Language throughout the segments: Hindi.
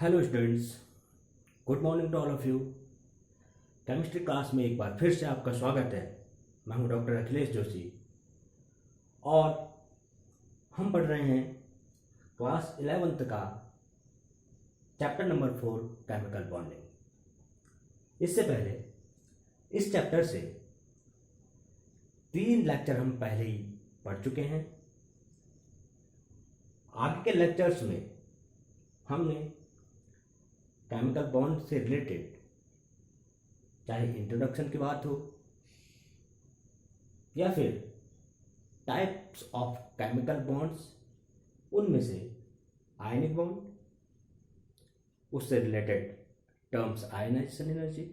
Hello students, good morning to all of you. Chemistry class में एक बार फिर से आपका स्वागत है। मैं हूं डॉक्टर अखिलेश जोशी और हम पढ़ रहे हैं क्लास 11th का चैप्टर नंबर 4 केमिकल बॉन्डिंग। इससे पहले इस चैप्टर से 3 लेक्चर हम पहले ही पढ़ चुके हैं। आगे के लेक्चर्स में हमने केमिकल बॉन्ड से रिलेटेड चाहे इंट्रोडक्शन की बात हो या फिर टाइप्स ऑफ केमिकल बॉन्ड्स, उनमें से आयनिक बॉन्ड, उससे रिलेटेड टर्म्स आयनाइजेशन एनर्जी,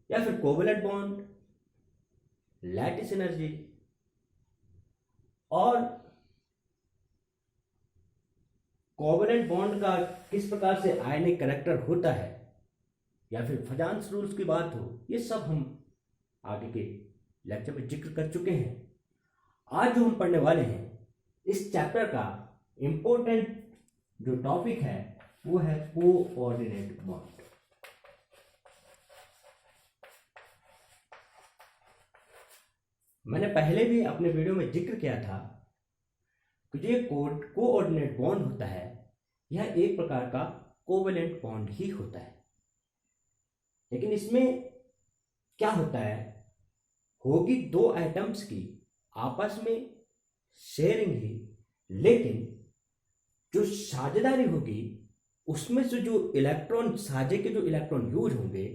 या फिर कोवैलेंट बॉन्ड, लैटिस एनर्जी और कोवैलेंट बॉन्ड का किस प्रकार से आयनिक करैक्टर होता है, या फिर फजान्स रूल्स की बात हो, ये सब हम आगे के लेक्चर में जिक्र कर चुके हैं। आज जो हम पढ़ने वाले हैं इस चैप्टर का इंपॉर्टेंट जो टॉपिक है वो है कोऑर्डिनेट बॉन्ड। मैंने पहले भी अपने वीडियो में जिक्र किया था कि ये कोऑर्डिनेट बॉन्ड होता है, यह एक प्रकार का कोवैलेंट बॉन्ड ही होता है। लेकिन इसमें क्या होता है, होगी दो एटम्स की आपस में शेयरिंग ही, लेकिन जो साझेदारी होगी उसमें से जो इलेक्ट्रॉन, साझे के जो इलेक्ट्रॉन यूज होंगे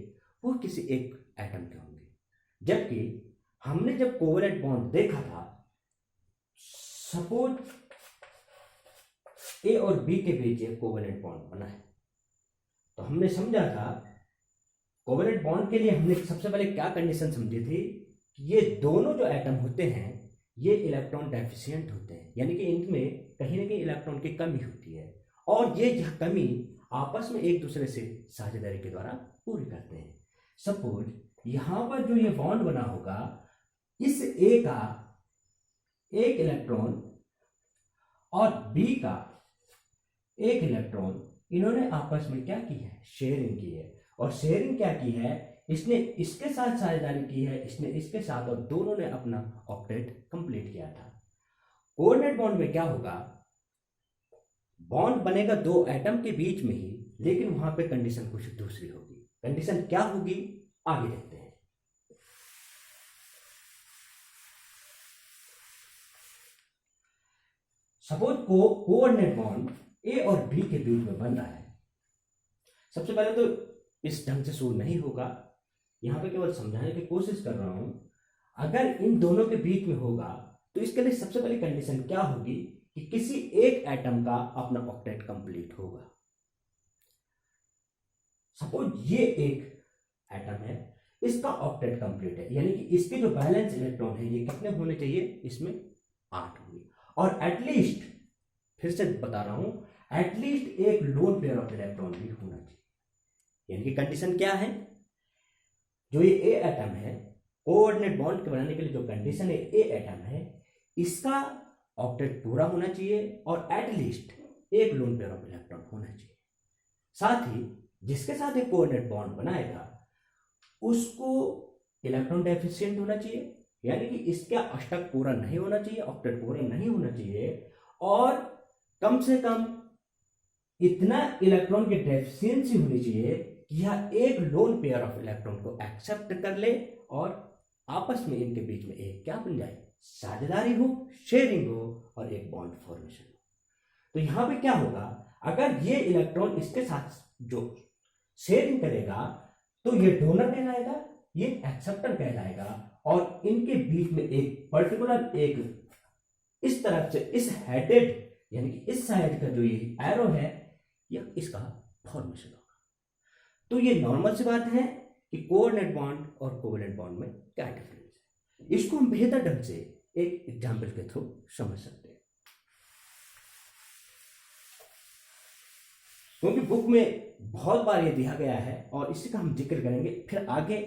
वो किसी एक एटम के होंगे। जबकि हमने जब कोवैलेंट बॉन्ड देखा था, सपोज ए और बी के बीच एक कोवैलेंट बॉन्ड बना है, तो हमने समझा था कोवैलेंट बॉन्ड के लिए हमने सबसे पहले क्या कंडीशन समझी थी कि ये दोनों जो एटम होते हैं ये इलेक्ट्रॉन डेफिशिएंट होते हैं, यानी कि इनमें कहीं ना कहीं इलेक्ट्रॉन की कमी होती है और ये यह कमी आपस में एक दूसरे से साझेदारी के द्वारा पूरी करते हैं। सपोज यहां पर जो ये बॉन्ड बना होगा, इस ए का एक इलेक्ट्रॉन और बी का एक इलेक्ट्रॉन, इन्होंने आपस में क्या की है, शेयरिंग की है। और शेयरिंग क्या की है, इसने इसके साथ साझेदारी की है, इसने इसके साथ, और दोनों ने अपना ऑक्टेट कंप्लीट किया था। कोऑर्डिनेट बॉन्ड में क्या होगा, बॉन्ड बनेगा दो एटम के बीच में ही, लेकिन वहां पे कंडीशन कुछ दूसरी होगी। कंडीशन क्या होगी आगे देखते हैं। सपोज कोऑर्डिनेट बॉन्ड ए और बी के बीच में बन रहा है। सबसे पहले तो इस ढंग से शुरू नहीं होगा, यहां पे केवल समझाने की कोशिश कर रहा हूं। अगर इन दोनों के बीच में होगा तो इसके लिए सबसे पहली कंडीशन क्या होगी कि किसी एक एटम का अपना ऑक्टेट कंप्लीट होगा। सपोज ये एक एटम है, इसका ऑक्टेट कंप्लीट है, यानी कि इसके जो बैलेंस इलेक्ट्रॉन है ये कितने होने चाहिए, इसमें 8 होंगे। और एटलीस्ट, फिर से बता रहा हूं, एटलीस्ट एक लोन पेयर ऑफ इलेक्ट्रॉन भी होना चाहिए। यानी कि कंडीशन क्या है, जो ये ए एटम है, कोऑर्डिनेट बॉन्ड के बनाने के लिए जो कंडीशन है, ए एटम है, इसका ऑक्टेट पूरा होना चाहिए और एटलीस्ट एक लोन पेयर ऑफ इलेक्ट्रॉन होना चाहिए। साथ ही जिसके साथ एक कोऑर्डिनेट बॉन्ड बनाएगा उसको इलेक्ट्रॉन डेफिशिएंट होना चाहिए, यानी कि इसका अष्टक पूरा नहीं होना चाहिए, ऑक्टेट पूरा नहीं होना चाहिए, और कम से कम इतना इलेक्ट्रॉन की डेफिशिएंसी होनी चाहिए कि यह एक लोन पेयर ऑफ इलेक्ट्रॉन को एक्सेप्ट कर ले और आपस में इनके बीच में एक क्या बन जाए, साझेदारी हो, शेयरिंग हो और एक बॉन्ड फॉर्मेशन हो। तो यहां पे क्या होगा, अगर ये इलेक्ट्रॉन इसके साथ जो शेयरिंग करेगा तो ये डोनर कहलाएगा, ये एक्सेप्टर कहलाएगा, और इनके बीच में एक पर्टिकुलर, एक इस तरफ से इस हेडेड, यानी कि इस साइड का जो ये एरो है, यह इसका फॉर्मेशन होगा। तो ये नॉर्मल सी बात है कि कोऑर्डिनेट बॉन्ड और कोवैलेंट बॉन्ड में क्या डिफरेंस है। इसको हम बेहतर ढंग से एक एग्जांपल के थ्रू समझ सकते हैं, क्योंकि बुक में बहुत बार ये दिया गया है और इसी का हम जिक्र करेंगे। फिर आगे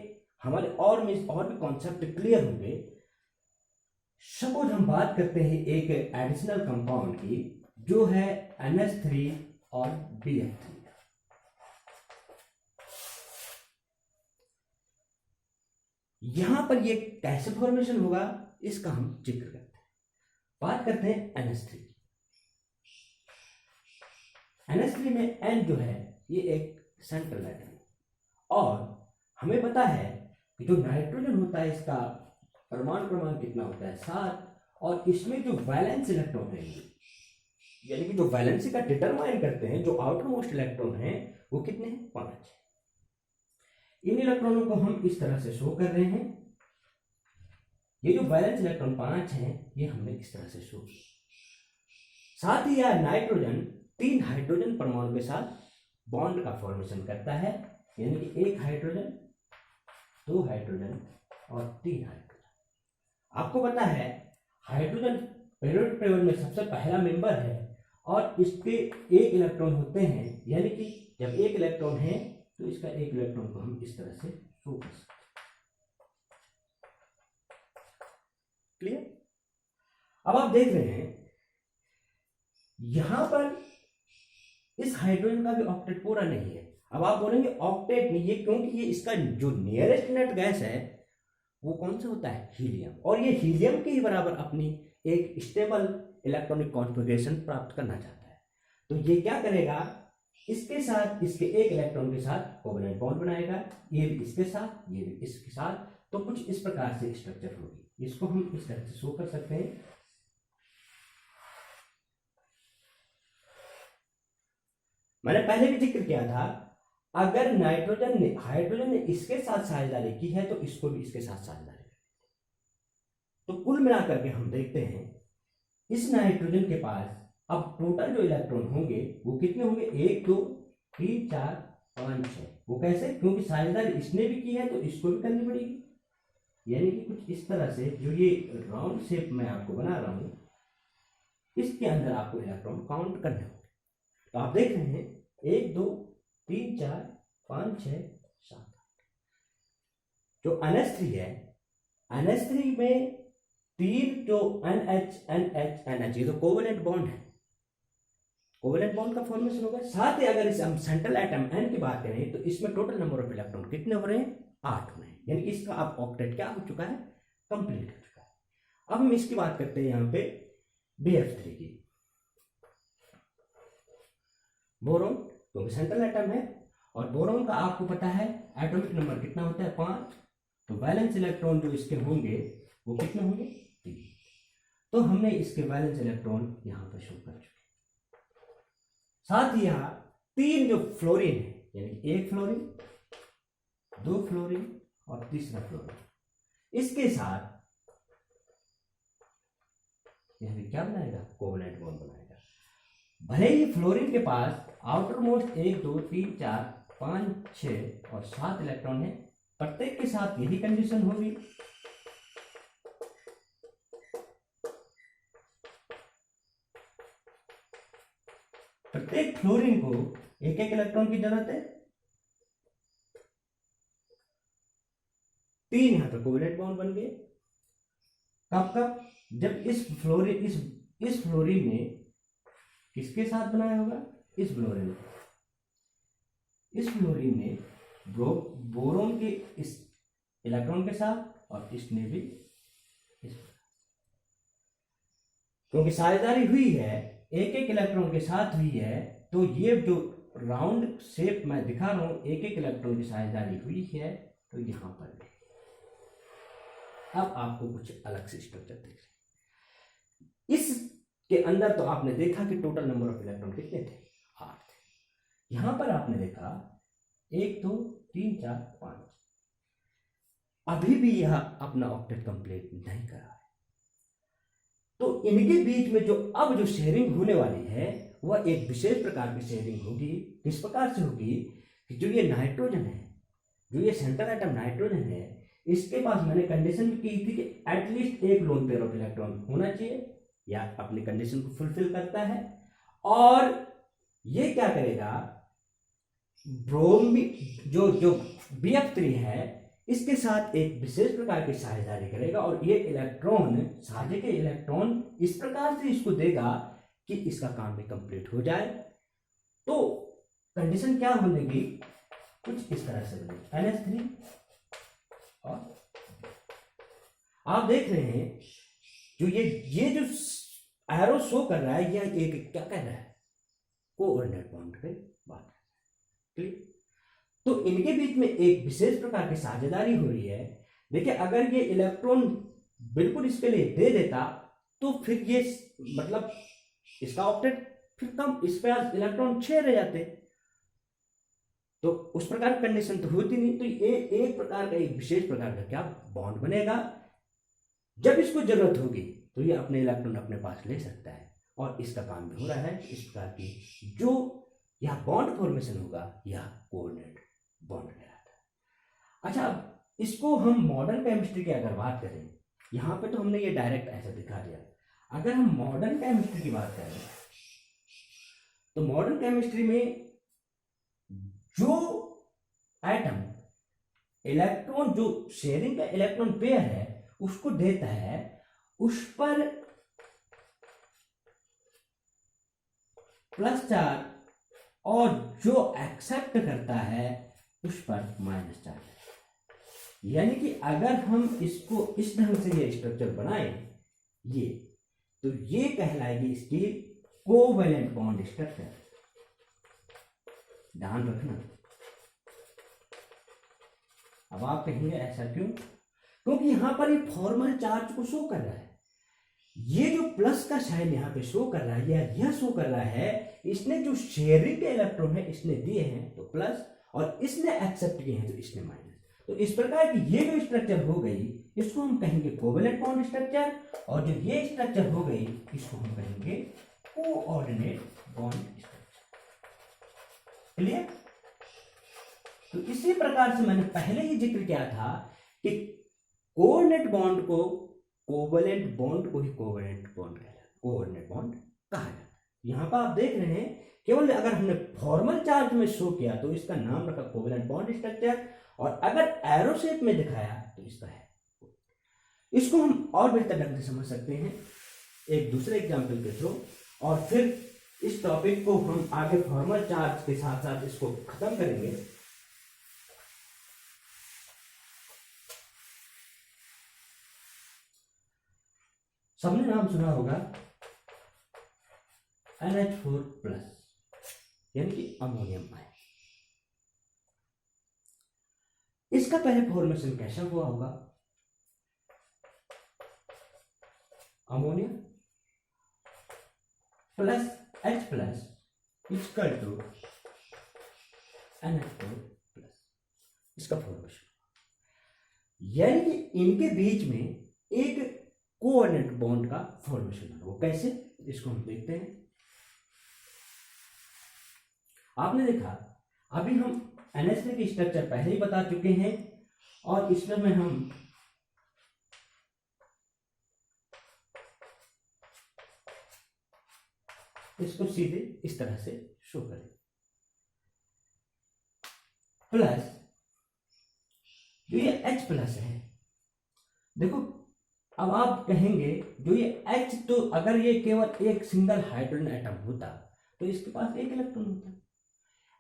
हमारे और भी कॉन्सेप्ट क्लियर होंगे। सपोज हम बात करते हैं एक एडिशनल कंपाउंड की, जो है NH3 और BF3। यहां पर ये कैसे फॉर्मेशन होगा इसका हम जिक्र करते हैं। बात करते हैं NH3। NH3 में N जो है ये एक सेंट्रल एटम है और हमें पता है कि जो नाइट्रोजन होता है इसका परमाणु क्रमांक कितना होता है 7, और इसमें जो वैलेंस इलेक्ट्रॉन रहेंगे यानी कि जो वैलेंसी का डिटरमाइन करते हैं जो आउटर मोस्ट इलेक्ट्रॉन है वो कितने हैं 5। इन इलेक्ट्रॉनों को हम इस तरह से शो कर रहे हैं। ये जो वैलेंस इलेक्ट्रॉन 5 हैं ये हमने इस तरह से शो किया। साथ ही यह नाइट्रोजन 3 हाइड्रोजन परमाणु के साथ बॉन्ड का फॉर्मेशन करता है यानी कि 1 हाइड्रोजन 2 हाइड्रोजन और 3 हाइड्रोजन। आपको पता है हाइड्रोजन पीरियोडिक टेबल में सबसे पहला मेंबर है और इसके 1 इलेक्ट्रॉन होते हैं यानी कि जब 1 इलेक्ट्रॉन है तो इसका 1 इलेक्ट्रॉन को हम इस तरह से शो कर सकते हैं। क्लियर? अब आप देख रहे हैं यहां पर इस हाइड्रोजन का भी ऑक्टेट पूरा नहीं है। अब आप बोलेंगे ऑक्टेट नहीं है क्योंकि ये इसका जो नियरेस्ट नेट गैस है वो कौन सा होता है हीलियम, और ये हीलियम के ही बराबर अपनी एक स्टेबल इलेक्ट्रॉनिक कॉन्फ़िगरेशन प्राप्त करना चाहता है। तो ये क्या करेगा इसके साथ इसके 1 इलेक्ट्रॉन के साथ कोवेलेंट बॉन्ड बनाएगा, ये भी इसके साथ ये भी इसके साथ, तो कुछ इस प्रकार से स्ट्रक्चर होगी। इसको हम इस तरह से शो कर सकते हैं। मैंने पहले भी जिक्र किया था अगर हाइड्रोजन ने इसके साथ साझेदारी की है तो इसको भी इसके साथ साझेदारी करें। तो कुल मिलाकर के हम देखते हैं इस नाइट्रोजन के पास अब टोटल जो इलेक्ट्रॉन होंगे वो कितने होंगे 1 2 3 4 5 6। वो कैसे? क्योंकि साझेदारी इसने भी की है तो इसको भी करनी पड़ेगी। यानी कि कुछ इस तरह से जो ये राउंड शेप मैं आपको बना रहा हूं इसके अंदर आपको इलेक्ट्रॉन काउंट करने होंगे। तो आप देख रहे हैं 1 2 3 4 5 6 7। जो NH3 है NH3 में 3 जो NH NH NH ये तो कोवेलेंट बॉन्ड है, कोवेलेंट बॉन्ड का फॉर्मेशन होगा। साथ ही अगर इस हम सेंट्रल एटम N की बात करें तो इसमें टोटल नंबर ऑफ इलेक्ट्रॉन कितने हो रहे हैं 8 हो रहे हैं। यानी कि इसका अब ऑक्टेट क्या हो चुका है कंप्लीट हो चुका है। अब हम इसकी बात करते हैं यहां पे BF3 की। बोरोन क्योंकि सेंट्रल एटम है और बोरोन का आपको पता है एटॉमिक नंबर कितना होता है 5, तो वैलेंस इलेक्ट्रॉन जो इसके होंगे वो कितने होंगे 3। तो हमने इसके वैलेंस इलेक्ट्रॉन यहां पर शो कर चुके। साथ ही यहां 3 जो फ्लोरीन है यानी 1 फ्लोरीन 2 फ्लोरीन और तीसरा फ्लोरीन इसके साथ यानी क्या बनाएगा कोवेलेंट बॉन्ड बनाएगा। भले ही फ्लोरीन के पास आउटर मोस्ट 1 2 3 4 5 6 और 7 इलेक्ट्रॉन है, प्रत्येक के साथ यही कंडीशन होगी। प्रत्येक फ्लोरीन को 1 1 इलेक्ट्रॉन की जरूरत है। 3 यहां पर कोवेलेंट बॉन्ड बन गए। कब जब इस फ्लोरीन ने किसके साथ बनाया होगा इस फ्लोरीन ने बोरोन के इस इलेक्ट्रॉन के साथ और इसने भी इस, क्योंकि साझेदारी हुई है 1 1 इलेक्ट्रॉन के साथ हुई है तो ये जो राउंड शेप मैं दिखा रहा हूं 1 1 इलेक्ट्रॉन की साझेदारी हुई है तो यहां पर भी। अब आपको कुछ अलग से स्ट्रक्चर देख रहे इस के अंदर तो आपने देखा कि टोटल नंबर ऑफ इलेक्ट्रॉन कितने थे 8 थे। यहां पर आपने देखा 1 2 3 4 5। अभी भी यह अपना ऑक्टेट कंप्लीट नहीं कर रहा है। तो इनके बीच में जो शेयरिंग होने वाली है वह एक विशेष प्रकार की शेयरिंग होगी। किस प्रकार से होगी कि जो ये नाइट्रोजन है जो ये सेंट्रल एटम नाइट्रोजन है इसके पास मैंने कंडीशन भी की थी कि at least 1 lone pair of electron होना चाहिए या अपनी कंडीशन को फुलफिल करता है। और ये क्या करेगा जो BF3 है इसके साथ एक विशेष प्रकार की साझेदारी करेगा और ये इलेक्ट्रॉन साझे के इलेक्ट्रॉन इस प्रकार से इसको देगा कि इसका काम भी कंप्लीट हो जाए। तो कंडीशन क्या बनेगी, कुछ इस तरह से बनेगी NH3। और आप देख रहे हैं जो ये जो एरो शो कर रहा है, यह एक क्या कह रहा है, कोऑर्डिनेट बॉन्ड पे बात कर रहा है। तो इनके बीच में एक विशेष प्रकार की साझेदारी हो रही है। देखिए अगर ये इलेक्ट्रॉन बिल्कुल इसके लिए दे देता तो फिर ये मतलब इसका ऑक्टेट फिर कम, इस पे इलेक्ट्रॉन 6 रह जाते, तो उस प्रकार की कंडीशन तो होती नहीं। तो ये एक प्रकार का, एक विशेष प्रकार का क्या बॉन्ड बनेगा, जब इसको जरूरत होगी तो ये अपने इलेक्ट्रॉन अपने पास ले सकता है। और इसका काम भी हो रहा है इस प्रकार की जो यह बॉन्ड फॉर्मेशन होगा, यह कोऑर्डिनेट बॉन्ड कहलाता है। अच्छा, अब इसको हम मॉडर्न केमिस्ट्री की अगर बात करें, यहाँ पे तो हमने ये डायरेक्ट ऐसा दिखा दिया। अगर हम मॉडर्न केमिस्ट्री की बात करें तो मॉडर्न केमिस्ट्री में जो एटम इलेक्ट्रॉन, जो शेयरिंग का इलेक्ट्रॉन पेयर है उसको देता है, उस पर प्लस चार्ज, और जो एक्सेप्ट करता है उस पर माइनस चार्ज। यानी कि अगर हम इसको इस ढंग से ये स्ट्रक्चर बनाए ये, तो ये कहलाएगी इसकी कोवैलेंट बॉन्ड स्ट्रक्चर। ध्यान रखना। अब आप कहेंगे ऐसा क्यों, क्योंकि यहां पर ये फॉर्मल चार्ज को शो कर रहा है। ये जो प्लस का साइन यहाँ पे शो कर रहा है, यह शो कर रहा है इसने जो शेयरिंग के इलेक्ट्रॉन है इसने दिए हैं तो प्लस, और इसने एक्सेप्ट किए हैं तो इसने माइनस। तो इस प्रकार की ये जो स्ट्रक्चर हो गई इसको हम कहेंगे कोवैलेंट बॉन्ड स्ट्रक्चर, और जो ये स्ट्रक्चर हो गई इसको हम कहेंगे कोऑर्डिनेट बॉन्ड स्ट्रक्चर। क्लियर? तो इसी प्रकार से मैंने पहले ही जिक्र किया था कि कोऑर्डिनेट बॉन्ड को, कोवैलेंट बॉन्ड को ही कोऑर्डिनेट बॉन्ड कोऑर्डिनेट बॉन्ड कहा जाता है। यहां पर आप देख रहे हैं केवल अगर हमने फॉर्मल चार्ज में शो किया तो इसका नाम रखा कोवैलेंट बॉन्ड स्ट्रक्चर, और अगर एरो शेप में दिखाया तो इसका है। इसको हम और बेहतर ढंग से समझ सकते हैं एक दूसरे एग्जाम्पल के थ्रू, और फिर इस टॉपिक को हम आगे फॉर्मल चार्ज के साथ साथ इसको खत्म करेंगे। सबने नाम सुना होगा NH4+, यानी कि अमोनियम आयन। इसका पहले फॉर्मेशन कैसा हुआ होगा, ammonia plus H+ equal to NH4+, इसका फॉर्मेशन। यानी कि इनके बीच में एक कोऑर्डिनेट बॉन्ड का फॉर्मेशन है। वो कैसे, इसको हम देखते हैं। आपने देखा अभी हम NH3 की स्ट्रक्चर पहले ही बता चुके हैं, और इसमें हम इसको सीधे इस तरह से शो करें। प्लस जो ये H+ है, देखो अब आप कहेंगे जो ये H, तो अगर ये केवल एक सिंगल हाइड्रोजन एटम होता तो इसके पास एक इलेक्ट्रॉन होता।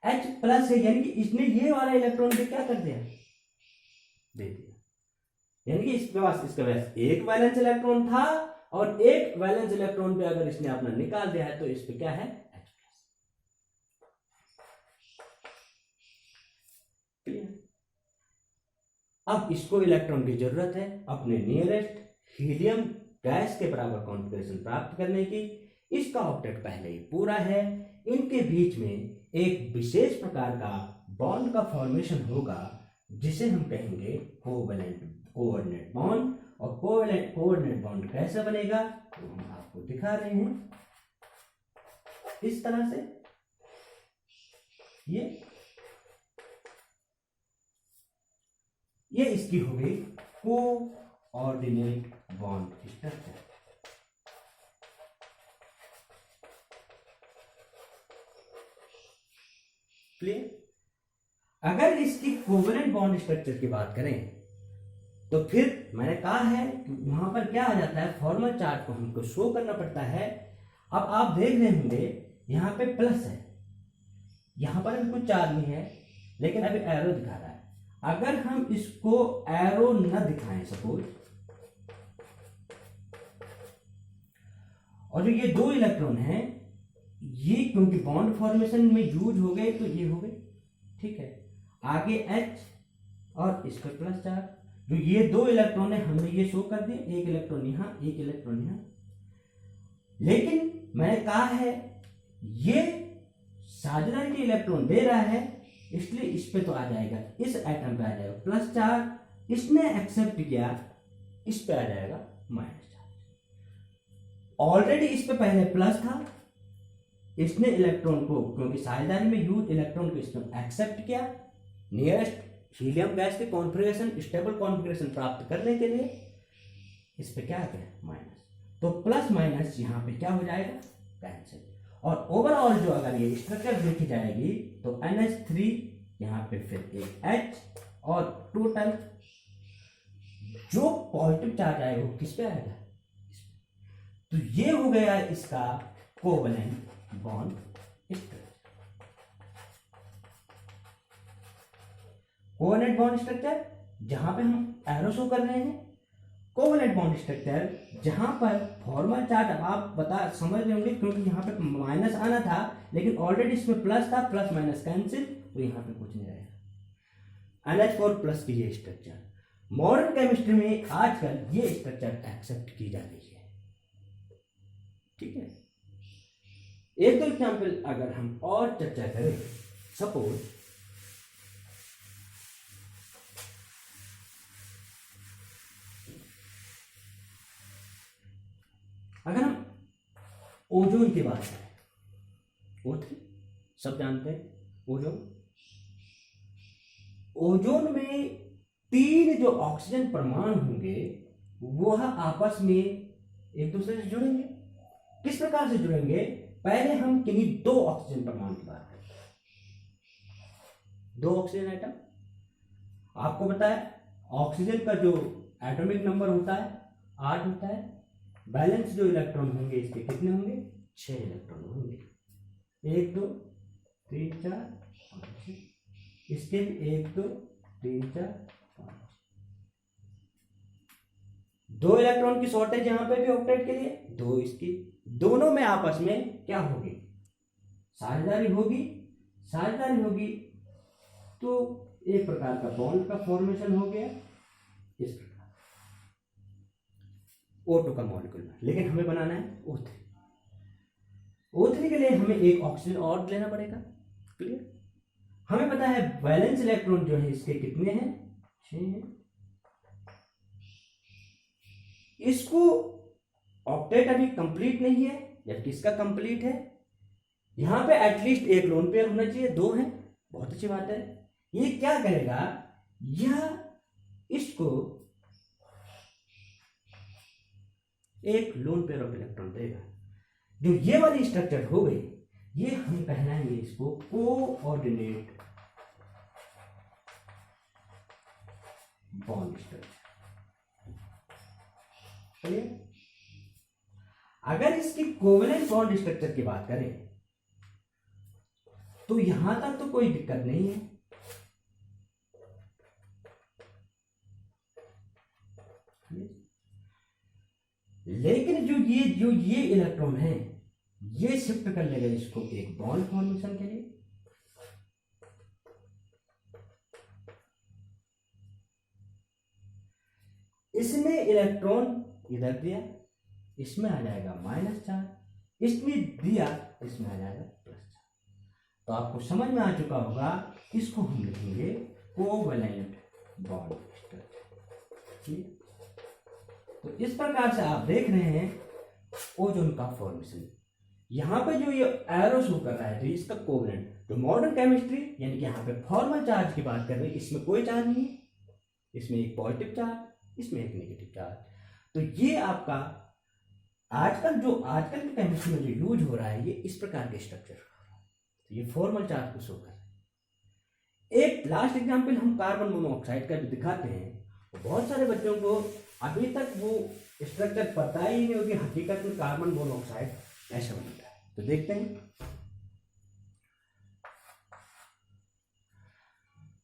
H+ है, यानी कि इसने ये वाला इलेक्ट्रॉन पे क्या कर दिया, दे दिया। यानी कि इसके पास एक वैलेंस इलेक्ट्रॉन था, और एक वैलेंस इलेक्ट्रॉन पे अगर इसने अपना निकाल दिया है तो इस पे क्या है, H+। क्लियर? अब इसको इलेक्ट्रॉन की जरूरत है अपने नियरेस्ट हीलियम गैस के बराबर कॉन्फ़िगरेशन प्राप्त करने की। इसका ऑक्टेट पहले ही पूरा है। इनके बीच में एक विशेष प्रकार का बॉन्ड का फॉर्मेशन होगा जिसे हम कहेंगे कोऑर्डिनेट बॉन्ड। और कोऑर्डिनेट बॉन्ड कैसे बनेगा तो हम आपको दिखा रहे हैं इस तरह से। ये इसकी हो गई कोऑर्डिनेट बॉन्ड स्ट्रक्चर। क्लियर? अगर इसकी कोवैलेंट बॉन्ड स्ट्रक्चर की बात करें तो फिर मैंने कहा है कि वहां पर क्या आ जाता है, फॉर्मल चार्ज को हमको शो करना पड़ता है। अब आप देख रहे होंगे यहां पे प्लस है, यहां पर भी कुछ चार्ज नहीं है, लेकिन अभी एरो दिखा रहा है। अगर हम इसको एरो न दिखाएं सपोज, और जो ये दो इलेक्ट्रॉन हैं ये क्योंकि बॉन्ड फॉर्मेशन में यूज हो गए तो ये हो गए, ठीक है। आगे H और इस पर प्लस चार्ज, जो ये दो इलेक्ट्रॉन है हमने ये शो कर दिए, एक इलेक्ट्रॉन यहां एक इलेक्ट्रॉन यहां। लेकिन मैंने कहा है ये साझेदारी के इलेक्ट्रॉन दे रहा है, इसलिए इस पे तो आ जाएगा, इस एटम पे आ जाएगा प्लस चार्ज, इसने एक्सेप्ट किया, इस पे आ जाएगा माइनस चार्ज। ऑलरेडी इस पे पहले प्लस था, इसने इलेक्ट्रॉन को क्योंकि साझेदारी में यूज इलेक्ट्रॉन को इसने एक्सेप्ट किया, नियरेस्ट हीलियम गैस के कॉन्फ़िगरेशन स्टेबल कॉन्फ़िगरेशन प्राप्त करने के लिए इस पे क्या आ गया माइनस, तो प्लस माइनस यहाँ पे क्या हो जाएगा कैंसिल। और ओवरऑल जो अगर ये स्ट्रक्चर देखी जाएगी तो NH3 यहाँ पे फिर एक H, और टोटल जो पॉजिटिव चार्ज आएगा वो किस पे आएगा, तो ये हो गया इसका covalent bond structure. Covalent bond structure जहां पे हम एरो शो कर रहे हैं, कोवेलेंट बॉन्ड स्ट्रक्चर जहां पर फॉर्मल चार्ज आप समझ रहे होंगे क्योंकि यहाँ पे माइनस आना था, लेकिन ऑलरेडी इसमें प्लस था, प्लस माइनस कैंसिल, तो यहाँ पे कुछ नहीं रहेगा। NH4 प्लस की ये स्ट्रक्चर मॉडर्न केमिस्ट्री में आजकल ये स्ट्रक्चर एक्सेप्ट की जा रही है, ठीक है। एक दो एग्जाम्पल अगर हम और चर्चा करें, सपोज अगर हम ओजोन की बात करें, O3 सब जानते हैं ओजोन। ओजोन में तीन जो ऑक्सीजन परमाणु होंगे वह आपस में एक दूसरे से जुड़ेंगे। किस प्रकार से जुड़ेंगे, पहले हम किन्हीं दो ऑक्सीजन परमाणु की बात करें। दो ऑक्सीजन एटम, आपको पता है ऑक्सीजन का जो एटॉमिक नंबर होता है 8 होता है, बैलेंस जो इलेक्ट्रॉन होंगे इसके कितने होंगे 6 इलेक्ट्रॉन होंगे, 1 2 3 4 5, इसके भी 1 2 3 4 5, दो इलेक्ट्रॉन की शॉर्टेज यहां पे भी ऑक्टेट के लिए, दो इसकी, दोनों में आपस में क्या होगी साझेदारी होगी, साझेदारी होगी तो एक प्रकार का बॉन्ड का फॉर्मेशन हो गया इस प्रकार O2 का मॉलिक्यूल में। लेकिन हमें बनाना है O3। O3 के लिए हमें एक ऑक्सीजन और लेना पड़ेगा, क्लियर। हमें पता है वैलेंस इलेक्ट्रॉन जो है इसके कितने हैं 6 हैं। इसको ऑक्टेट अभी कंप्लीट नहीं है, जबकि इसका कंप्लीट है। यहां पे एटलीस्ट एक लोन पेयर होना चाहिए, 2 है, बहुत अच्छी बात है। ये क्या करेगा, यह इसको एक लोन पेयर ऑफ इलेक्ट्रॉन देगा। जो ये वाली स्ट्रक्चर हो गई, ये हम कहलाएंगे इसको कोऑर्डिनेट बॉन्ड स्ट्रक्चर। अगर इसकी कोवेलेंट बॉन्ड स्ट्रक्चर की बात करें तो यहां तक तो कोई दिक्कत नहीं है, लेकिन जो ये इलेक्ट्रॉन है ये शिफ्ट कर लेगा इसको एक बॉन्ड फॉर्मेशन के लिए। इसने इलेक्ट्रॉन इधर दिया, इसमें आ जाएगा माइनस चार्ज, इसने दिया इसमें आ जाएगा प्लस चार्ज। तो आपको समझ में आ चुका होगा, इसको हम लिखेंगे कोवेलेंट बॉन्ड स्ट्रक्चर। तो इस प्रकार से आप देख रहे हैं ओजोन का फॉर्मेशन। यहां पे जो ये एरो शो कर रहा है तो इसका कोवेलेंट, जो मॉडर्न केमिस्ट्री यानी कि यहां पे फॉर्मल चार्ज की बात कर रहे हैं, इसमें कोई चार्ज नहीं है, इसमें एक पॉजिटिव चार्ज, इसमें एक नेगेटिव चार्ज। तो ये आपका आजकल की केमिस्ट्री में जो यूज हो रहा है ये इस प्रकार के स्ट्रक्चर, तो ये फॉर्मल चार्ज को शो कर रहा है। एक लास्ट एग्जांपल हम कार्बन मोनोऑक्साइड का भी दिखाते हैं। बहुत सारे बच्चों को अभी तक वो स्ट्रक्चर पता ही नहीं होगी हकीकत में कार्बन मोनोऑक्साइड कैसे बनता है। तो देखते हैं,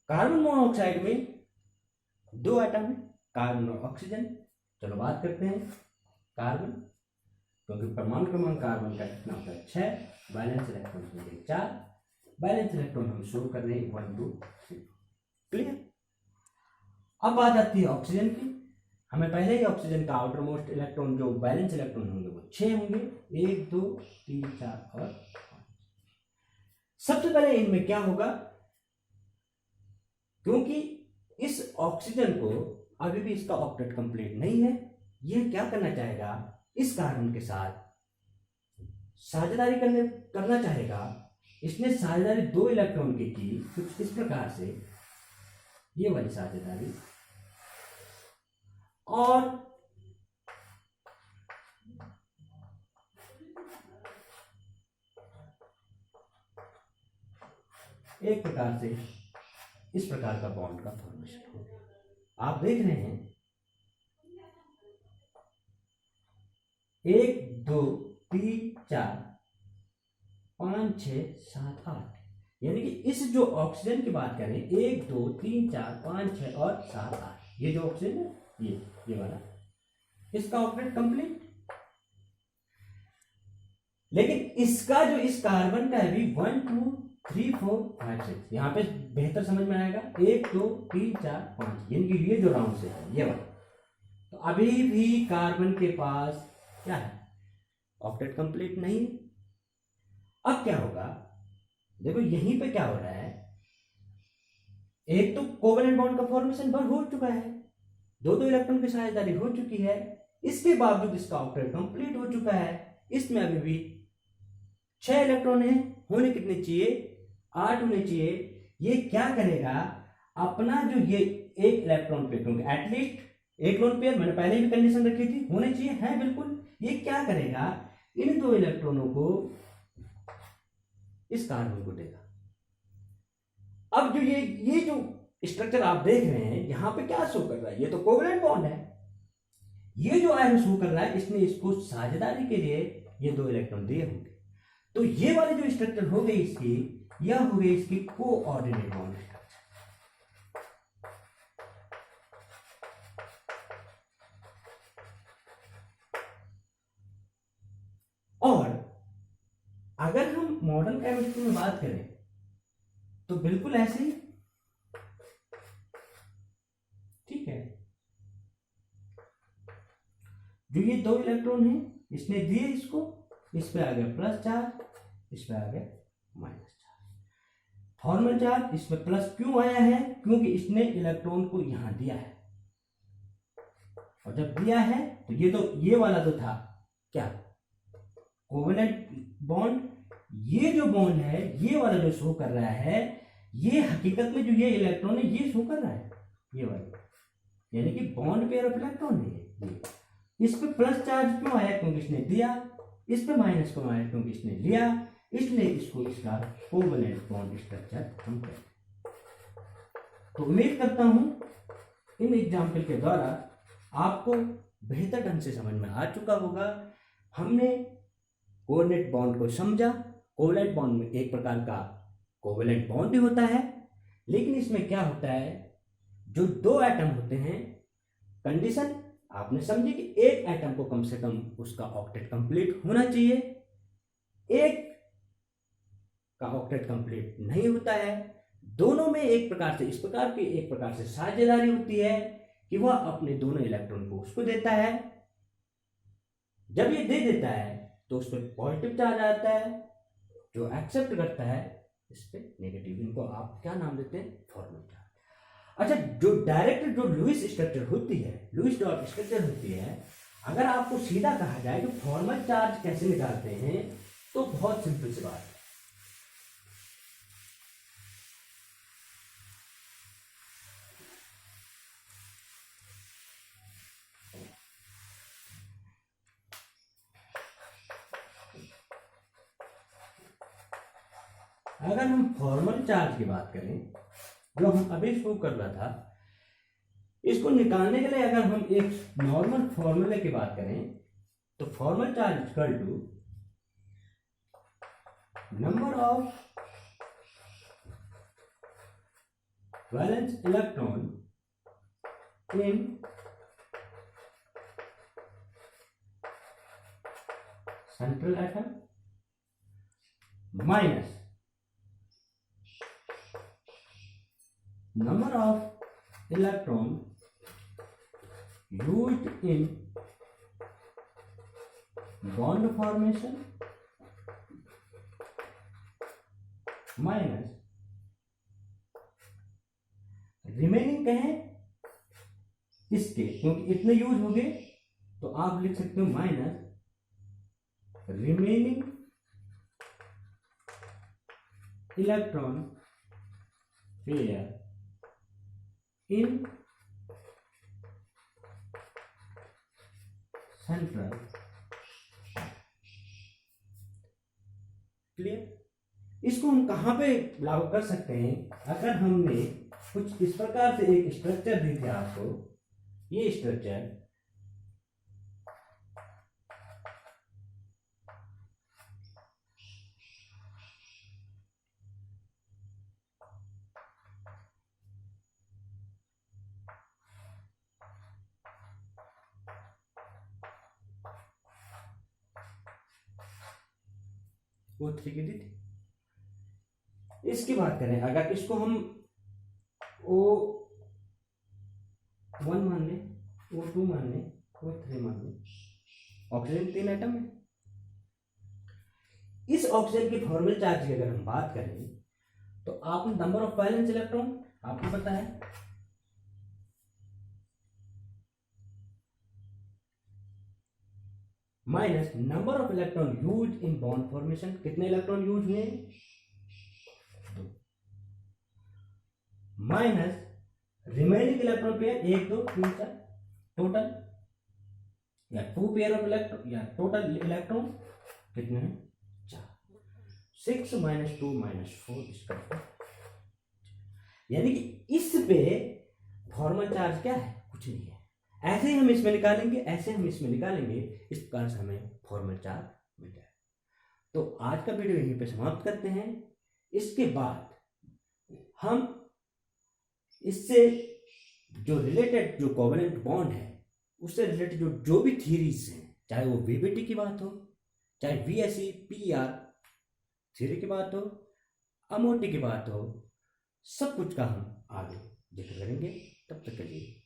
कार्बन मोनोऑक्साइड में 2 एटम है, कार्बन और ऑक्सीजन। चलो बात करते हैं कार्बन, क्योंकि परमाणु क्रमांक कार्बन का कितना होता है 6, बैलेंस इलेक्ट्रॉन होंगे 4, बैलेंस इलेक्ट्रॉन हम शो कर रहे हैं 1 2 3। क्लियर। अब बात आती है ऑक्सीजन की। हमें पहले ही ऑक्सीजन का आउटर मोस्ट इलेक्ट्रॉन जो बैलेंस इलेक्ट्रॉन होंगे वो 6 होंगे, 1 2 3 4 और 5। सबसे पहले इनमें क्या होगा, क्योंकि इस ऑक्सीजन को अभी भी इसका ऑक्टेट कंप्लीट नहीं है, यह क्या करना चाहेगा, इस कार्बन के साथ साझेदारी करना चाहेगा। इसने साझेदारी 2 इलेक्ट्रॉन की कुछ इस प्रकार से, ये वाली साझेदारी, और एक प्रकार से इस प्रकार का बॉन्ड का फॉर्मेशन हो गया। आप देख रहे हैं 1 2 3 4 5 6 7 8, यानी कि इस जो ऑक्सीजन की बात करें 1 2 3 4 5 6 और 7 8, ये जो ऑक्सीजन है ये वाला, इसका ऑक्टेट कंप्लीट। लेकिन इसका जो इस कार्बन का है भी 1 2 3 4 5 6, यहां पे बेहतर समझ में आएगा 1 2 3 4 5, यानी कि ये जो राउंड से है ये वाला। तो अभी भी कार्बन के पास क्या है, ऑक्टेट कंप्लीट नहीं। अब क्या होगा, देखो यहीं पे क्या हो रहा है, एक तो कोवेलेंट बॉन्ड का फॉर्मेशन बढ़ हो चुका है, 2 इलेक्ट्रॉन की साझेदारी हो चुकी है, इसके बावजूद इसका ऑक्टेट कंप्लीट हो चुका है। इसमें अभी भी 6 इलेक्ट्रॉन है, होने कितने चाहिए, 8 होने चाहिए। ये क्या करेगा, अपना जो ये एक इलेक्ट्रॉन पेयर, क्योंकि एटलीस्ट एक लोन पेयर मैंने पहले भी कंडीशन रखी थी होने चाहिए, है बिल्कुल। ये क्या करेगा, इन 2 इलेक्ट्रॉनों को इस कार्बन को देगा। अब जो ये जो स्ट्रक्चर आप देख रहे हैं यहां पे क्या शो कर रहा है, ये तो कोवेलेंट बॉन्ड है। ये जो आयन शो कर रहा है, इसने इसको साझेदारी के लिए ये 2 इलेक्ट्रॉन दिए होंगे। तो ये वाली जो स्ट्रक्चर हो गई इसकी, यह हो गई इसकी कोऑर्डिनेट बॉन्ड स्ट्रक्चर। और अगर हम मॉडर्न केमिस्ट्री में बात करें तो बिल्कुल ऐसे ही, ठीक है। जो ये 2 इलेक्ट्रॉन है इसने दिए इसको, इस पे आ गया प्लस चार्ज, इस पे आ गया माइनस चार्ज। फॉर्मल चार्ज इस पे प्लस क्यों आया है, क्योंकि इसने इलेक्ट्रॉन को यहां दिया है, और जब दिया है तो ये वाला तो था क्या, कोवेलेंट बॉन्ड। ये जो बॉन्ड है ये वाला जो शो कर रहा है, ये हकीकत में जो ये इलेक्ट्रॉन है ये शो कर रहा है, ये वाला, यानी कि बॉन्ड पेयर ऑफ इलेक्ट्रॉन है ये। इस पे प्लस चार्ज क्यों आया, क्योंकि इसने दिया, इस पे माइनस क्यों आया, क्योंकि इसने लिया, इसलिए इसको इसका कोवेलेंट बॉन्ड स्ट्रक्चर हम कहते हैं। तो उम्मीद करता हूं इन एग्जाम्पल के द्वारा आपको बेहतर ढंग से समझ में आ चुका होगा। हमने कोवेलेंट बॉन्ड को समझा। कोवेलेंट बॉन्ड में एक प्रकार का कोवेलेंट बॉन्ड ही होता है, लेकिन इसमें क्या होता है, जो 2 एटम होते हैं, कंडीशन आपने समझी कि एक एटम को कम से कम उसका ऑक्टेट कंप्लीट होना चाहिए, एक का ऑक्टेट कंप्लीट नहीं होता है। दोनों में एक प्रकार से, इस प्रकार की एक प्रकार से साझेदारी होती है कि वह अपने दोनों इलेक्ट्रॉन को उसको देता है। जब ये दे देता है तो उस पर पॉजिटिव चार्ज आता है, जो एक्सेप्ट करता है इस पे नेगेटिव। इनको आप क्या नाम देते हैं, फॉर्मल चार्ज। अच्छा, जो डायरेक्ट जो लुईस स्ट्रक्चर होती है, लुईस डॉट स्ट्रक्चर होती है, अगर आपको सीधा कहा जाए कि फॉर्मल चार्ज कैसे निकालते हैं, तो बहुत सिंपल सी बात है। अगर हम फॉर्मल चार्ज की बात करें, जो हम अभी शुरू कर रहा था, इसको निकालने के लिए अगर हम एक नॉर्मल फॉर्मूले की बात करें तो formal charge equal to number of valence electron in central atom minus number of electron used in bond formation minus remaining कहें इसके, क्योंकि इतने यूज हो गए तो आप लिख सकते हो minus remaining electron pair in central. Clear? इसको हम कहां पे लागू कर सकते हैं? अगर हमने कुछ इस प्रकार से एक स्ट्रक्चर दी थी आपको, ये स्ट्रक्चर वो 3 की दी थी। इसकी बात करें, अगर इसको हम O1 मान लें, O2 मान लें, O3 मान लें, ऑक्सीजन 3 एटम है। इस ऑक्सीजन के फॉर्मल चार्ज की अगर हम बात करें तो आप नंबर ऑफ वैलेंस इलेक्ट्रॉन आपको पता है, minus number of electron use in bond formation, कितने इलेक्ट्रॉन यूज हुए, minus remaining electron pair 1 2 3 4 total, या 2 पेयर ऑफ इलेक्ट्रॉन, या टोटल इलेक्ट्रॉन कितने हैं 4, 6 माइनस 2 माइनस 4 इसका, यानी कि इस पे फॉर्मल चार्ज क्या है, कुछ नहीं है। ऐसे ही हम इसमें निकालेंगे, ऐसे हम इसमें निकालेंगे, इस प्रकार से हमें फॉर्मल चार्ज मिल जाए। तो आज का वीडियो यहीं पे समाप्त करते हैं। इसके बाद हम इससे जो रिलेटेड जो कोवेलेंट बॉन्ड है उससे रिलेटेड जो भी थ्योरीज हैं, चाहे वो वीबीटी की बात हो, चाहे वीएसई पीआर थ्योरी की बात हो, अमोटी की बात हो, सब कुछ का हम आगे जिक्र करेंगे। तब तक के लिए